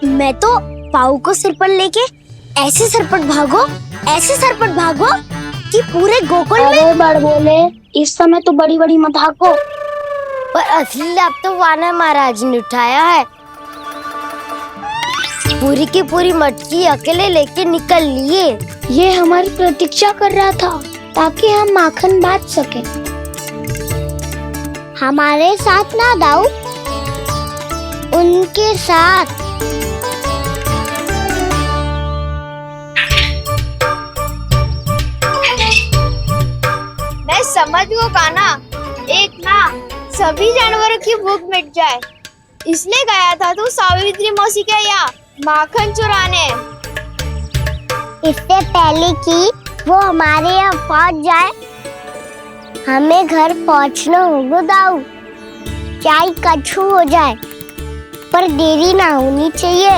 मैं तो पाऊ को सिर पर लेके ऐसे सरपट भागो कि पूरे गोकुल में। अरे बड़ बोले, इस समय तो बड़ी बड़ी मत भागो। पर असली लाभ तो वानर महाराज ने उठाया है। पूरी की पूरी मटकी अकेले लेके निकल लिए। ये हमारी प्रतीक्षा कर रहा था ताकि हम माखन बांट सके। हमारे साथ ना दाऊ, उनके साथ। मैं समझ गो काना, एक ना सभी जानवरों की भूख मिट जाए, इसलिए गया था तू सावित्री मौसी के यहाँ माखन चुराने। इससे पहले कि वो हमारे यहाँ पहुँच जाए, हमें घर पहुँचना होगा दाऊ। चाहे कछु हो जाए, पर देरी ना होनी चाहिए।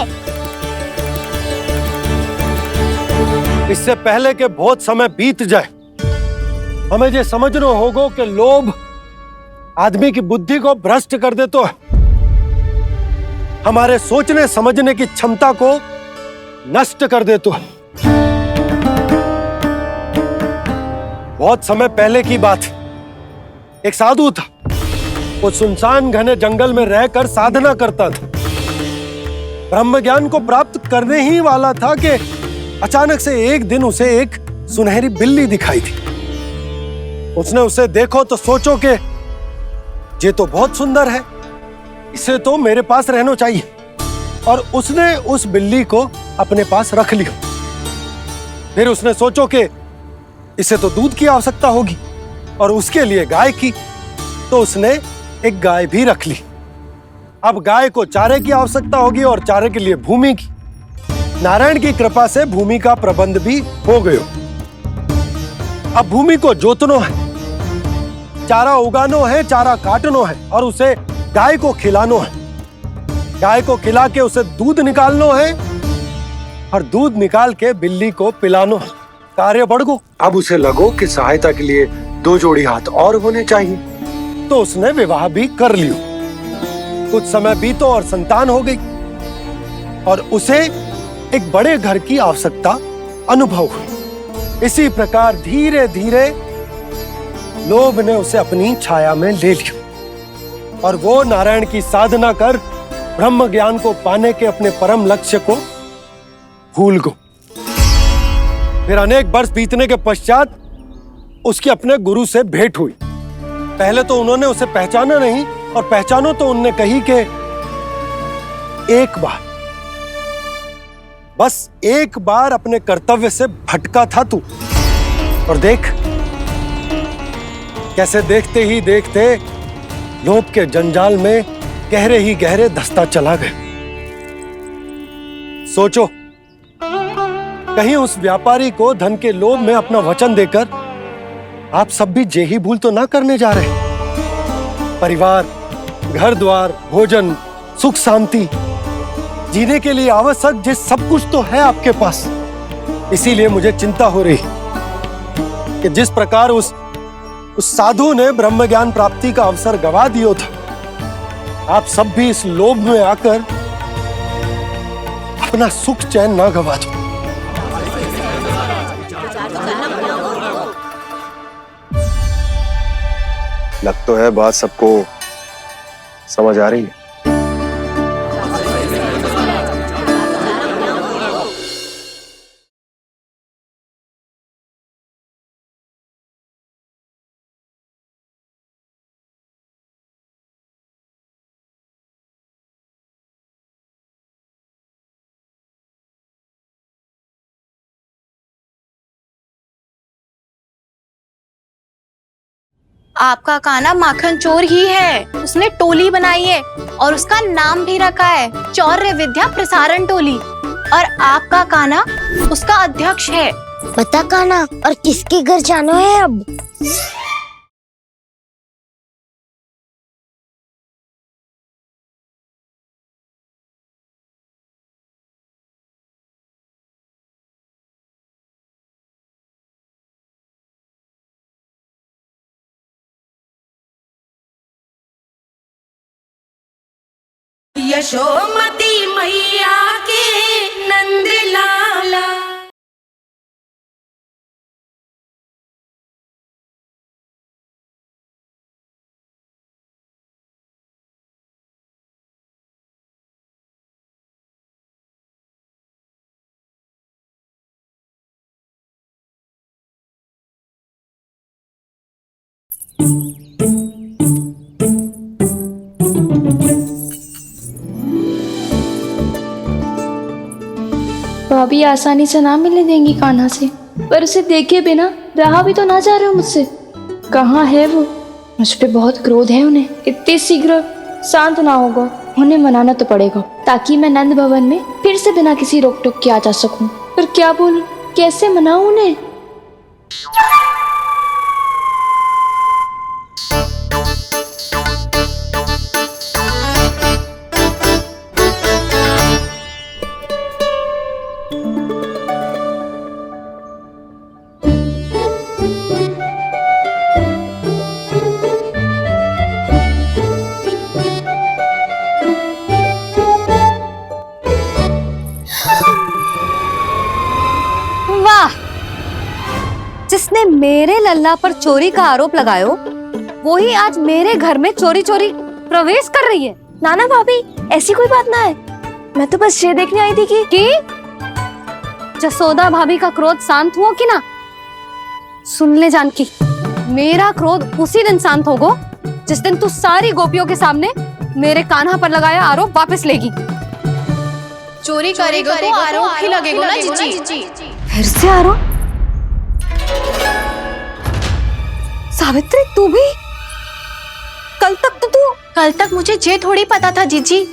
इससे पहले कि बहुत समय बीत जाए, हमें ये समझना होगा कि लोभ आदमी की बुद्धि को भ्रष्ट कर दे, तो हमारे सोचने समझने की क्षमता को नष्ट कर दे। तो बहुत समय पहले की बात, एक साधु था। वो सुनसान घने जंगल में रहकर साधना करता था। ब्रह्म ज्ञान को प्राप्त करने ही वाला था कि अचानक से एक दिन उसे एक सुनहरी बिल्ली दिखाई थी। उसने उसे देखो तो सोचो कि ये तो बहुत सुंदर है, इसे तो मेरे पास रहना चाहिए। और उसने उस बिल्ली को अपने पास रख लिया। फिर उसने सोचो कि इसे तो दूध की आवश्यकता होगी और उसके लिए गाय की, तो उसने एक गाय भी रख ली। अब गाय को चारे की आवश्यकता होगी और चारे के लिए भूमि की। नारायण की कृपा से भूमि का प्रबंध भी हो गयो। अब भूमि को जोतनो है, चारा उगानो है, चारा काटनो है और उसे गाय को खिलानो है। गाय को खिला के उसे दूध निकालनो है और दूध निकाल के बिल्ली को पिलानो है। कार्य बढ़ गो। अब उसे लगो कि सहायता के लिए 2 जोड़ी हाथ और होने चाहिए, तो उसने विवाह भी कर लियो। कुछ समय बीतो और संतान हो गई और उसे एक बड़े घर की आवश्यकता अनुभव हुई। इसी प्रकार धीरे धीरे लोभ ने उसे अपनी छाया में ले लिया और वो नारायण की साधना कर ब्रह्म ज्ञान को पाने के अपने परम लक्ष्य को भूल गो। फिर अनेक वर्ष बीतने के पश्चात उसकी अपने गुरु से भेंट हुई। पहले तो उन्होंने उसे पहचाना नहीं और पहचानो तो उनने कही कि एक बार, बस एक बार अपने कर्तव्य से भटका था तू, और देख कैसे देखते ही देखते लोभ के जंजाल में गहरे ही गहरे धंसता चला गया। सोचो, कहीं उस व्यापारी को धन के लोभ में अपना वचन देकर आप सब भी जे ही भूल तो ना करने जा रहे। परिवार, घर द्वार, भोजन, सुख शांति, जीने के लिए आवश्यक जिस सब कुछ तो है आपके पास। इसीलिए मुझे चिंता हो रही कि जिस प्रकार उस साधु ने ब्रह्म ज्ञान प्राप्ति का अवसर गवा दिया था, आप सब भी इस लोभ में आकर अपना सुख चैन ना गवा दो। लग तो है बात सबको समझ आ रही है। आपका काना माखन चोर ही है। उसने टोली बनाई है और उसका नाम भी रखा है चौर्य विद्या प्रसारण टोली, और आपका काना उसका अध्यक्ष है। बता काना, और किसके घर जाना है अब? यशोमती मैया भाभी आसानी से ना मिलने देंगी कान्हा से, पर उसे देखे बिना रहा भी तो ना जा रहे मुझसे। कहाँ है वो? मुझ पे बहुत क्रोध है उन्हें। इतनी शीघ्र शांत ना होगा, उन्हें मनाना तो पड़ेगा ताकि मैं नंद भवन में फिर से बिना किसी रोक टोक के आ जा सकूं। पर क्या बोलूं, कैसे मनाऊं उन्हें? वाह, जिसने मेरे लल्ला पर चोरी का आरोप लगायो, वो ही आज मेरे घर में चोरी चोरी प्रवेश कर रही है। नाना भाभी, ऐसी कोई बात ना है, मैं तो बस ये देखने आई थी कि जसोदा भाभी का क्रोध शांत हुआ कि ना? सुन ले जानकी, मेरा क्रोध उसी दिन शांत होगा जिस दिन तू सारी गोपियों के सामने मेरे कान्हा पर लगाया आरोप वापस लेगी। चोरी करेगा तो आरोप ही लगेगा ना जीजी। फिर से आरोप? सावित्री, तू भी? कल तक मुझे ये थोड़ी पता था जीजी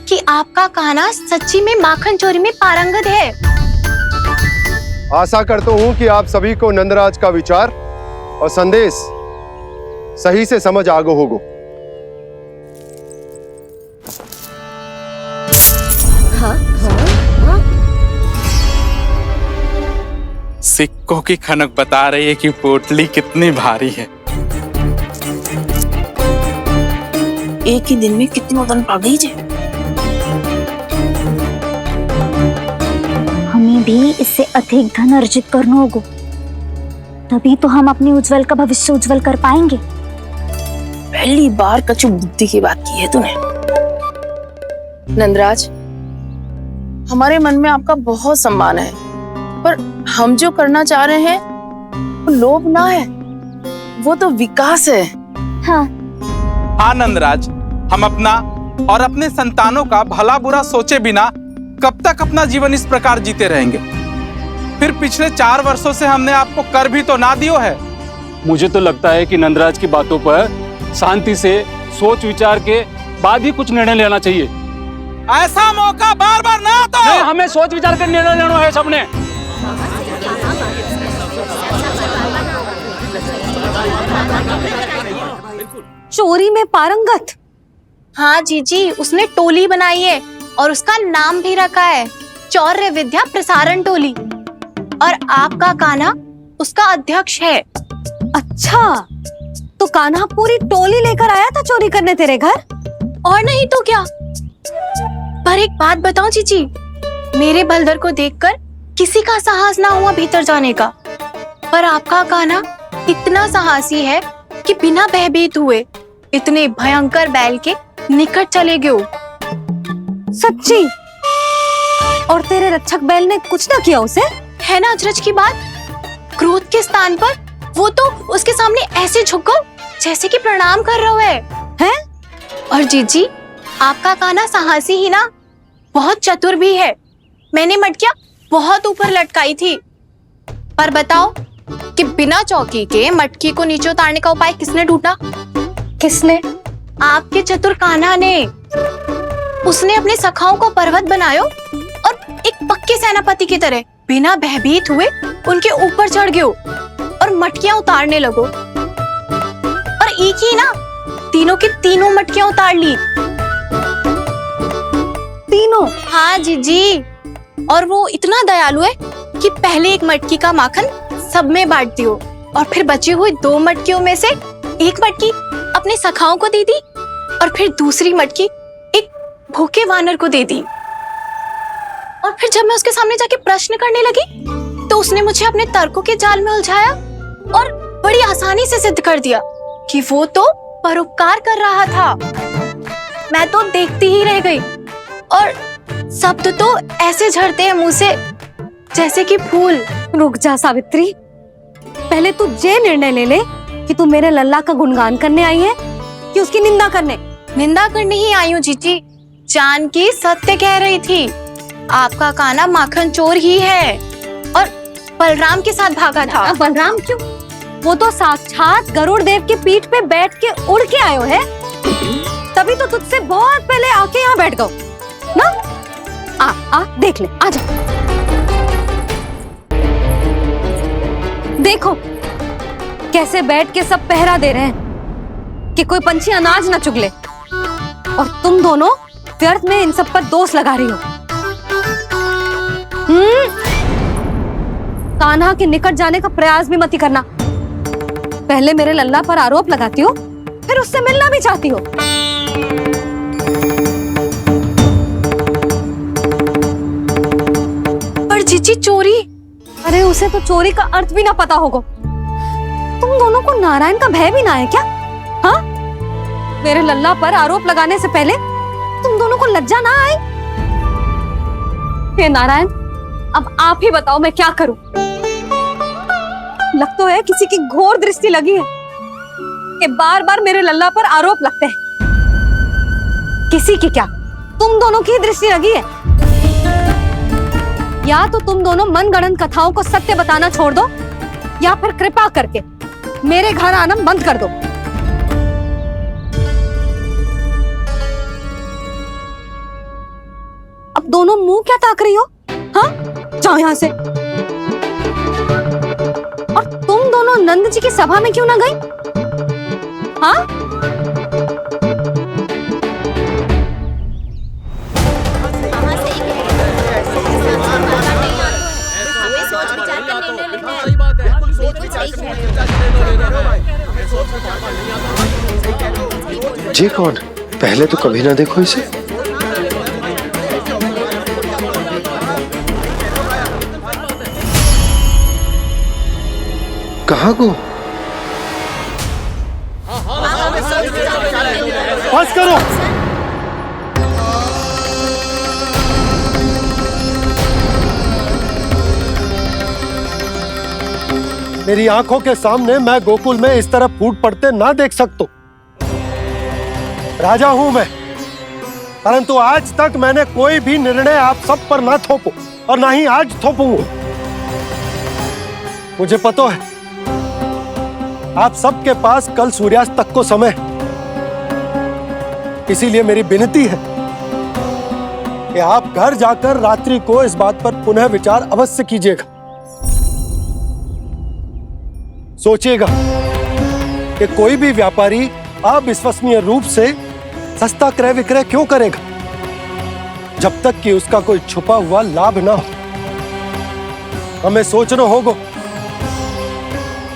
कि आपका कान्हा सच्ची में माखन चोरी में पारंगत है। आशा करता हूं कि आप सभी को नंदराज का विचार और संदेश सही से समझ आ गो होगो। सिक्कों की खनक बता रही है कि पोटली कितनी भारी है। एक ही दिन में कितनी वजन पा गई जे। हमें भी इससे अधिक धन अर्जित करना होगा, तभी तो हम अपने उज्जवल का भविष्य उज्जवल कर पाएंगे। पहली बार कछु बुद्धि की बात की है तूने। नंदराज, हमारे मन में आपका बहुत सम्मान है, पर हम जो करना चाह रहे हैं वो लोभ ना है, वो तो विकास है। हाँ नंदराज, हम अपना और अपने संतानों का भला बुरा सोचे बिना कब तक अपना जीवन इस प्रकार जीते रहेंगे? फिर पिछले 4 वर्षों से हमने आपको कर भी तो ना दियो है। मुझे तो लगता है कि नंदराज की बातों पर शांति से सोच विचार के बाद ही कुछ निर्णय लेना चाहिए। ऐसा मौका बार बार ना आता। नहीं, हमें सोच विचार कर निर्णय लेना है सबने। चोरी में पारंगत? हाँ जीजी, उसने टोली बनाई है और उसका नाम भी रखा है चौर्य विद्या प्रसारण टोली, और आपका कान्हा उसका अध्यक्ष है। अच्छा, तो कान्हा पूरी टोली लेकर आया था चोरी करने तेरे घर? और नहीं तो क्या। पर एक बात बताऊं जीजी, मेरे बलदर को देखकर किसी का साहस ना हुआ भीतर जाने का, पर आपका कान्हा इतना साहसी है कि बिना भयभीत हुए इतने भयंकर बैल के निकट चले गए। सच्ची? और तेरे रक्षक बैल ने कुछ ना किया उसे? है ना अचरज की बात। क्रोध के स्थान पर वो तो उसके सामने ऐसे झुको जैसे कि प्रणाम कर रहा है? और जीजी, आपका कान्हा साहसी ही ना, बहुत चतुर भी है। मैंने मटकियां बहुत ऊपर लटकाई थी, पर बताओ कि बिना चौकी के मटकी को नीचे उतारने का उपाय किसने ढूंढा? किसने? आपके चतुर कान्हा ने। उसने अपने सखाओं को पर्वत बनायो और एक पक्के सेनापति की तरह बिना भयभीत हुए उनके ऊपर चढ़ गयो और मटकियां उतारने लगो, और एक ही ना, तीनों की तीनों मटकियां उतार ली। तीनों? हाँ जीजी, और वो इतना दयालु है कि पहले एक मटकी का माखन सब में बांट दियो, और फिर बची हुई 2 मटकियों में से एक मटकी अपने सखाओं को दे दी, और फिर दूसरी मटकी एक भूखे वानर को दे दी। और फिर जब मैं उसके सामने जाके प्रश्न करने लगी तो उसने मुझे अपने तर्कों के जाल में उलझाया और बड़ी आसानी से सिद्ध कर दिया कि वो तो परोपकार कर रहा था। मैं तो देखती ही रह गई, और शब्द तो ऐसे झड़ते हैं मुंह से जैसे कि फूल। रुक जा सावित्री, पहले तू ये निर्णय ले ले कि तू मेरे लल्ला का गुणगान करने आई है कि उसकी निंदा करने? निंदा करने ही आई हूँ जीजी। जानकी सत्य कह रही थी। आपका कान्हा माखन चोर ही है और बलराम के साथ भागा था। बलराम क्यों? वो तो साक्षात गरुड़ देव की पीठ पे बैठ के उड़ के आयो है, तभी तो तुझसे बहुत पहले आके यहाँ बैठ गओ ना। आ देख ले, आ जा। देखो कैसे बैठ के सब पहरा दे रहे हैं कि कोई पंछी अनाज ना चुग ले, और तुम दोनों व्यर्थ में इन सब पर दोष लगा रही हो। कान्हा के निकट जाने का प्रयास भी मत करना। पहले मेरे लल्ला पर आरोप लगाती हो, फिर उससे मिलना भी चाहती हो। पर जीजी चोरी, अरे उसे तो चोरी का अर्थ भी ना पता होगा। तुम दोनों को नारायण का भय भी ना है क्या? हाँ, मेरे लल्ला पर आरोप लगाने से पहले तुम दोनों को लज्जा ना आई? हे नारायण, अब आप ही बताओ मैं क्या करूं। लग तो है किसी की घोर दृष्टि लगी है कि बार बार मेरे लल्ला पर आरोप लगते हैं। किसी की क्या, तुम दोनों की दृष्टि लगी है। या तो तुम दोनों मनगढ़ंत कथाओं को सत्य बताना छोड़ दो, या फिर कृपा करके मेरे घर आना बंद कर दो। अब दोनों मुंह क्या ताक रही हो? हाँ, जाओ यहां से। और तुम दोनों नंद जी की सभा में क्यों ना गई? हाँ, जी कौन? पहले तो कभी ना देखो इसे। कहाँ को? बस करो। मेरी आंखों के सामने मैं गोकुल में इस तरह फूट पड़ते ना देख सकता। राजा हूं मैं, परंतु आज तक मैंने कोई भी निर्णय आप सब पर ना थोपो और ना ही आज थोपूंगा। मुझे पता है आप सबके पास कल सूर्यास्त तक को समय, इसीलिए मेरी विनती है कि आप घर जाकर रात्रि को इस बात पर पुनः विचार अवश्य कीजिएगा। सोचिएगा कि कोई भी व्यापारी अविश्वसनीय रूप से सस्ता क्रय विक्रय क्यों करेगा जब तक कि उसका कोई छुपा हुआ लाभ ना हो। हमें सोचना होगा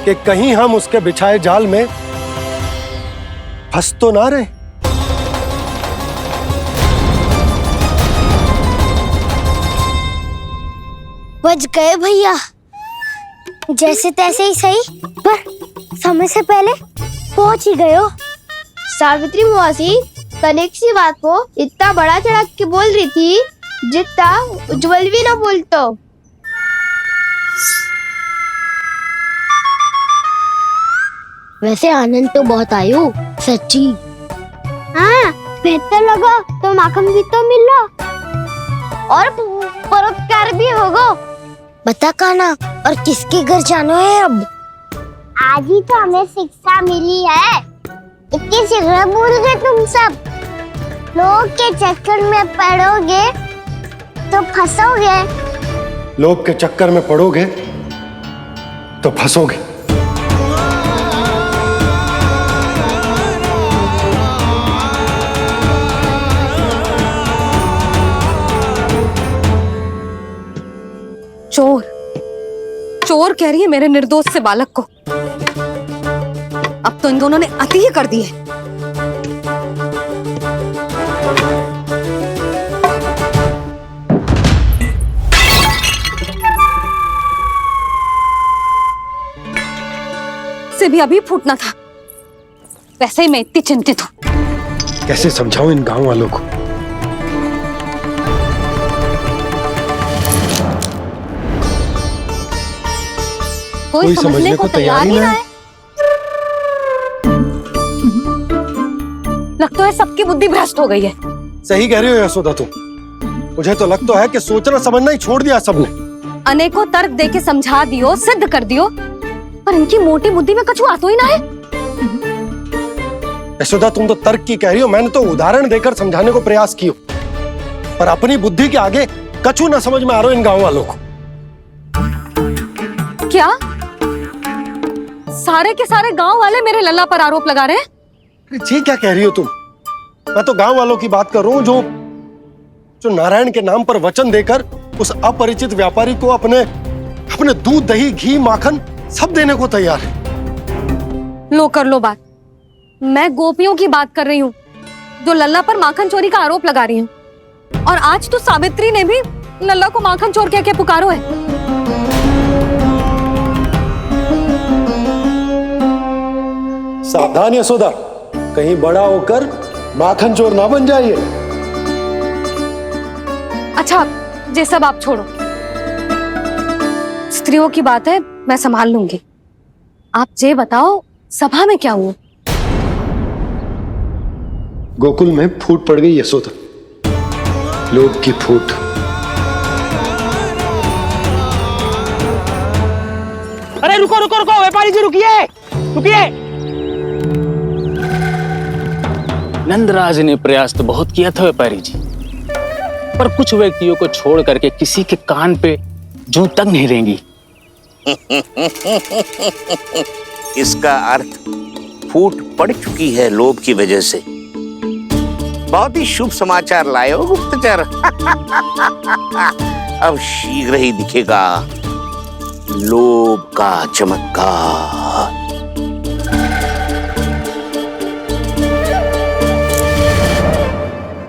कि कहीं हम उसके बिछाए जाल में फंस तो ना रहे। बच गए भैया, जैसे तैसे ही सही, पर समय से पहले पहुंच ही गए हो। सावित्री मौसी कनेक सी बात को इतना बड़ा चढ़ा के बोल रही थी जितना उज्जवल भी ना बोलतो। वैसे आनंद तो बहुत आयो, सच्ची। हाँ, बेहतर लगा तो माखन भी तो मिला और परोपकार भी होगा। बता कान्हा, और किसके घर जाना है अब? आज ही तो हमें शिक्षा मिली है, इतनी शीघ्र भूल गए तुम सब। लोग के चक्कर में पड़ोगे तो फंसोगे। लोग के चक्कर में पड़ोगे तो फंसोगे। चोर, चोर कह रही है मेरे निर्दोष से बालक को। अब तो इन दोनों ने अति ही कर दी है। से भी अभी फूटना था। वैसे ही मैं इतनी चिंतित हूं। कैसे समझाऊं इन गांव वालों को? कोई समझने को तैयार ही ना है। लगता है सबकी बुद्धि भ्रष्ट हो गई है। सही कह रही हो यशोदा तुम। मुझे तो लगता है कि सोचना समझना ही छोड़ दिया सबने। अनेकों तर्क देके समझा दियो, सिद्ध कर दियो, पर इनकी मोटी बुद्धि में कछु आतो ही ना है। यशोदा तुम तो तर्क की कह रही हो, मैंने तो उदाहरण देकर समझाने को प्रयास किया, पर अपनी बुद्धि के आगे कछु ना समझ में आ रहा इन गांव वालों को। क्या सारे के सारे गांव वाले मेरे लल्ला पर आरोप लगा रहे हैं? जी क्या कह रही हो तुम? मैं तो गांव वालों की बात कर रहा हूं जो नारायण के नाम पर वचन देकर उस अपरिचित व्यापारी को अपने दूध, दही, घी, माखन सब देने को तैयार है। लो कर लो बात। मैं गोपियों की बात कर रही हूँ जो लल्ला पर माखन चोरी का आरोप लगा रही हूँ, और आज तो सावित्री ने भी लल्ला को माखन चोर कह के पुकारो है। सावधान यशोदा, कहीं बड़ा होकर माखन चोर ना बन जाइए। अच्छा, ये सब आप छोड़ो, स्त्रियों की बात है, मैं संभाल लूंगी। आप ये बताओ सभा में क्या हुआ? गोकुल में फूट पड़ गई यशोदा, लोभ की फूट। अरे रुको रुको रुको, व्यापारी जी रुकिए रुकिए। नंदराज ने प्रयास तो बहुत किया था व्यापारी जी, पर कुछ व्यक्तियों को छोड़ करके किसी के कान पे जूं तक नहीं रेंगी। इसका अर्थ फूट पड़ चुकी है लोभ की वजह से। बहुत ही शुभ समाचार लाए हो गुप्तचर। अब शीघ्र ही दिखेगा लोभ का चमत्कार।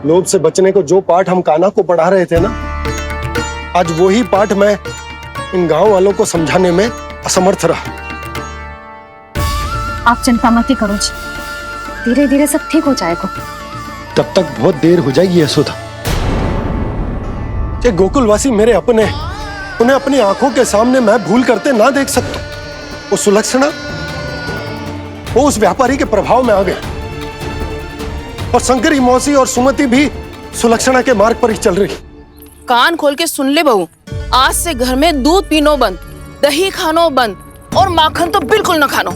लोभ से बचने को जो पाठ हम कान्हा को पढ़ा रहे थे ना, आज वही पाठ मैं इन गांव वालों को समझाने में असमर्थ रहा। आप चिंता मत करो जी, धीरे धीरे सब ठीक हो जाएगा। तब तक बहुत देर हो जाएगी यशोदा। ये गोकुलवासी मेरे अपने, उन्हें अपनी आंखों के सामने मैं भूल करते ना देख सकता। वो सुलक्षणा, वो उस व्यापारी के प्रभाव में आ गए, और शंकरी मौसी और सुमति भी सुलक्षणा के मार्ग पर ही चल रही। कान खोल के सुन ले बहू, आज से घर में दूध पीनो बंद, दही खानो बंद, और माखन तो बिल्कुल न खानो।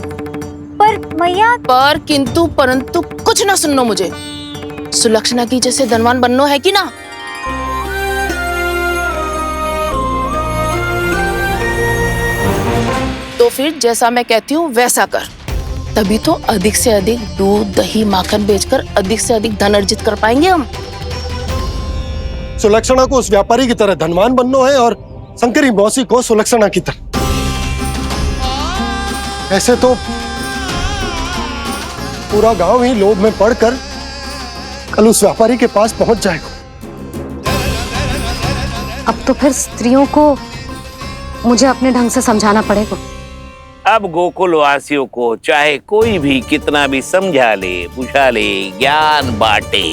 पर मैया, पर किंतु परंतु कुछ ना सुननो मुझे। सुलक्षणा की जैसे धनवान बननो है कि ना? तो फिर जैसा मैं कहती हूँ वैसा कर, तभी तो अधिक से अधिक दूध, दही, माखन बेचकर अधिक से अधिक धन अर्जित कर पाएंगे हम। सुलक्षणा को उस व्यापारी की तरह धनवान बनना है, और शंकरी मौसी को सुलक्षणा की तरह। ऐसे तो पूरा गांव ही लोभ में पड़कर कल उस व्यापारी के पास पहुंच जाएगा। अब तो फिर स्त्रियों को मुझे अपने ढंग से समझाना पड़ेगा। अब गोकुल वासियों को चाहे कोई भी कितना भी समझा ले, बुझा ले, ज्ञान बांटे,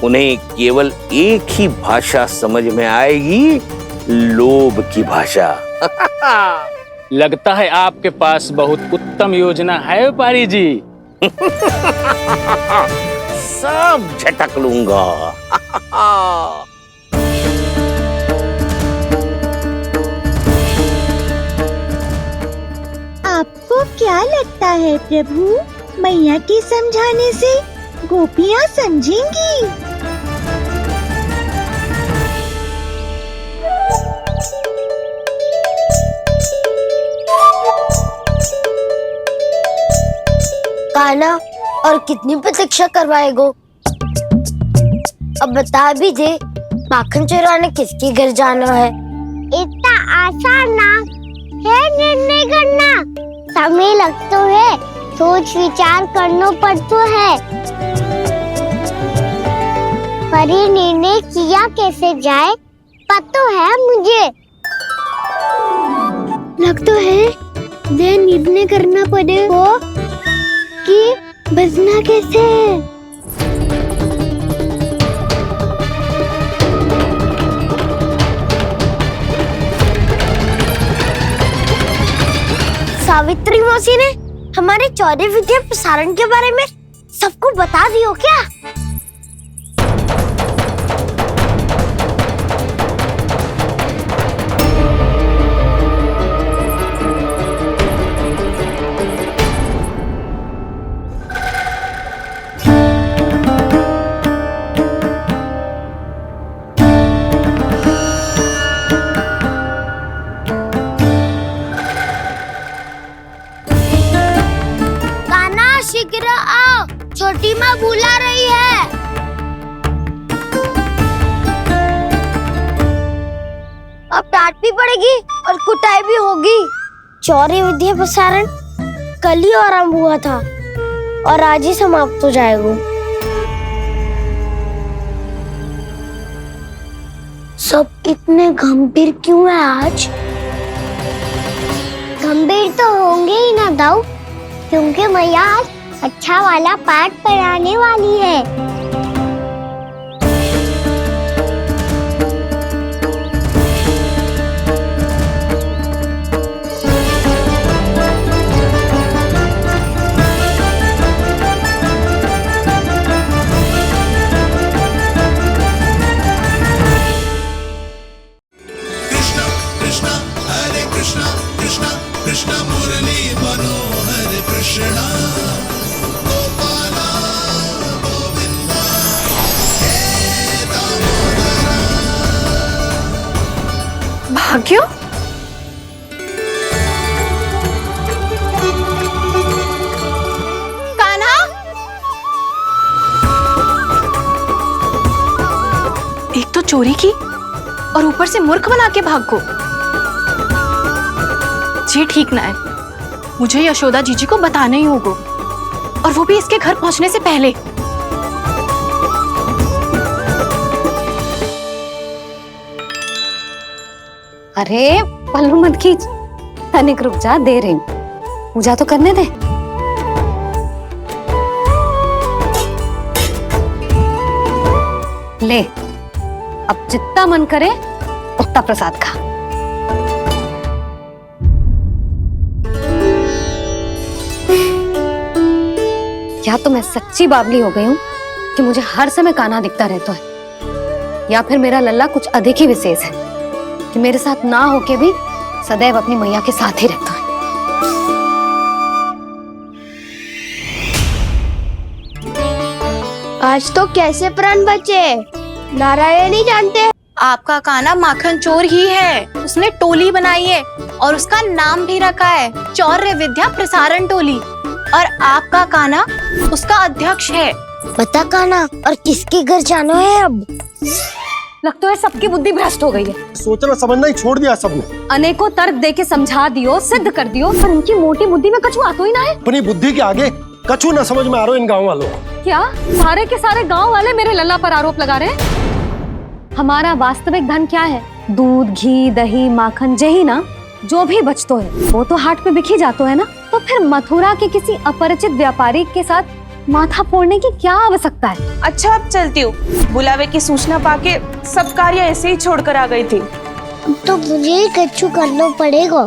उन्हें केवल एक ही भाषा समझ में आएगी, लोभ की भाषा। लगता है आपके पास बहुत उत्तम योजना है व्यापारी जी। सब झटक लूंगा। आपको क्या लगता है प्रभु, मैया के समझाने से गोपियाँ समझेंगी? कान्हा, और कितनी प्रतीक्षा करवाएगो? अब बता भी दे, माखन चुराने किसके घर जाना है? इतना आसान ना है निर्णय करना, समय लगता है, सोच विचार करना पड़ता है। पर ये निर्णय किया कैसे जाए पता है मुझे। लगता है ये निर्णय करना पड़ेगा कि बचना कैसे। सावित्री मौसी ने हमारे 14 विद्या प्रसारण के बारे में सबको बता दियो क्या? डांट भी पड़ेगी और कुटाई भी होगी। चौर्य विद्या प्रसारण कल ही आरंभ हुआ था और आज ही समाप्त हो जाएगा। सब इतने गंभीर क्यों है आज? गंभीर तो होंगे ही ना दाऊ, क्योंकि मैया आज अच्छा वाला पाठ पढ़ाने वाली है। भाग्यो, कान्हा, एक तो चोरी की और ऊपर से मूर्ख बना के भाग को। ये ठीक ना है, मुझे यशोदा जीजी को बताना ही होगा, और वो भी इसके घर पहुंचने से पहले। अरे पल्लू मत खींच, तनिक रुक जा, दे रही हूँ, पूजा तो करने दे। ले, अब जितना मन करे उतना प्रसाद खा। या तो मैं सच्ची बावली हो गई हूँ कि मुझे हर समय कान्हा दिखता रहता है, या फिर मेरा लल्ला कुछ अधिक ही विशेष है कि मेरे साथ ना होके भी सदैव अपनी मैया के साथ ही रहता है। आज तो कैसे प्राण बचे, नारायण ही जानते हैं। आपका कान्हा माखन चोर ही है, उसने टोली बनाई है और उसका नाम भी रखा है चौर्य विद्या प्रसारण टोली, और आपका कान्हा उसका अध्यक्ष है। पता कान्हा, और किसके घर जाना है अब? लगता है सबकी बुद्धि भ्रष्ट हो गई है। सोचना समझना ही छोड़ दिया सबने। अनेकों तर्क दे के समझा दियो, सिद्ध कर दियो, पर इनकी मोटी बुद्धि में कछु आता ही ना है। अपनी बुद्धि के आगे कछु ना समझ में आ रहा इन गाँव वालों को। क्या सारे के सारे गांव वाले मेरे लल्ला पर आरोप लगा रहे हैं? हमारा वास्तविक धन क्या है? दूध, घी, दही, माखन, यही ना। जो भी बचतो है वो तो हाट पे बिखी जातो है ना। तो फिर मथुरा के किसी अपरिचित व्यापारी के साथ माथा फोड़ने की क्या आवश्यकता है? अच्छा, अब चलती हूँ। बुलावे की सूचना पाके सब कार्य ऐसे ही छोड़कर आ गई थी। तो मुझे ही कच्चू करना पड़ेगा।